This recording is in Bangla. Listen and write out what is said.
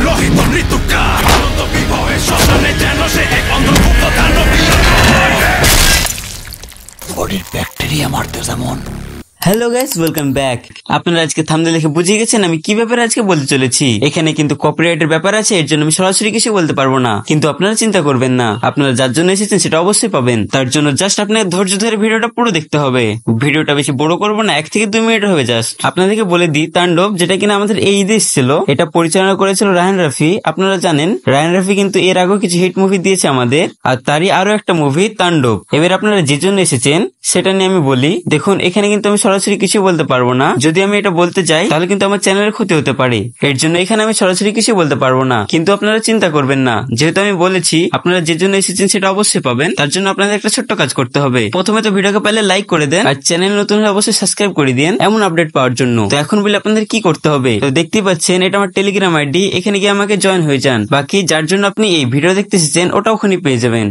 লোহিত মৃত্যুকার অনন্ত বিভবে শ্মশানে যেন সে এক অন্ধভুক্ত দানব বডির ব্যাকটেরিয়া মারতে যেমন। Hello guys, welcome back. আপনারা আজকে থাম্বনেল দেখে বুঝে গেছেন আমি কি ব্যাপারে আজকে বলতে চলেছি। এখানে কিন্তু কপিরাইটের ব্যাপার আছে, এর জন্য আমি সরাসরি কিছু বলতে পারবো না, কিন্তু আপনারা চিন্তা করবেন না, আপনারা যার জন্য এসেছেন সেটা অবশ্যই পাবেন। তার জন্য জাস্ট আপনার ধৈর্য ধরে ভিডিওটা পুরো দেখতে হবে। ভিডিওটা বেশি বড় করবো না, 1 থেকে 2 মিনিট হবে জাস্ট। আপনাদেরকে বলে দিই, তাণ্ডব যেটা কিনা আমাদের এই ঈদে ছিল, এটা পরিচালনা করেছিল রায়হান রাফি। আপনারা জানেন রায়হান রাফি কিন্তু এর আগেও কিছু হিট মুভি দিয়েছে আমাদের, আর তারই আরো একটা মুভি তাণ্ডব। এবার আপনারা যে জন্য এসেছেন সেটা নিয়ে আমি বলি। দেখুন, এখানে কিন্তু আমি সরাসরি কিছু বলতে পারবো না। যদি আমি এটা বলতে যাই তাহলে কিন্তু আমার চ্যানেলের ক্ষতি হতে পারে, এর জন্য এখানে আমি সরাসরি কিছু বলতে পারবো না। কিন্তু আপনারা চিন্তা করবেন না, যেহেতু আমি বলেছি আপনারা যে জন্য এসেছেন সেটা অবশ্যই পাবেন। তার জন্য আপনাদের একটা ছোট্ট কাজ করতে হবে। প্রথমে তো ভিডিওকে পেলে লাইক করে দেন, আর চ্যানেল নতুন হলে অবশ্যই সাবস্ক্রাইব করে দিন এমন আপডেট পাওয়ার জন্য। তো এখন বলে আপনাদের কি করতে হবে, তো দেখতেই পাচ্ছেন এটা আমার টেলিগ্রাম আইডি, এখানে গিয়ে আমাকে জয়েন হয়ে যান। বাকি যার জন্য আপনি এই ভিডিও দেখতে এসেছেন ওটা ওখানে পেয়ে যাবেন।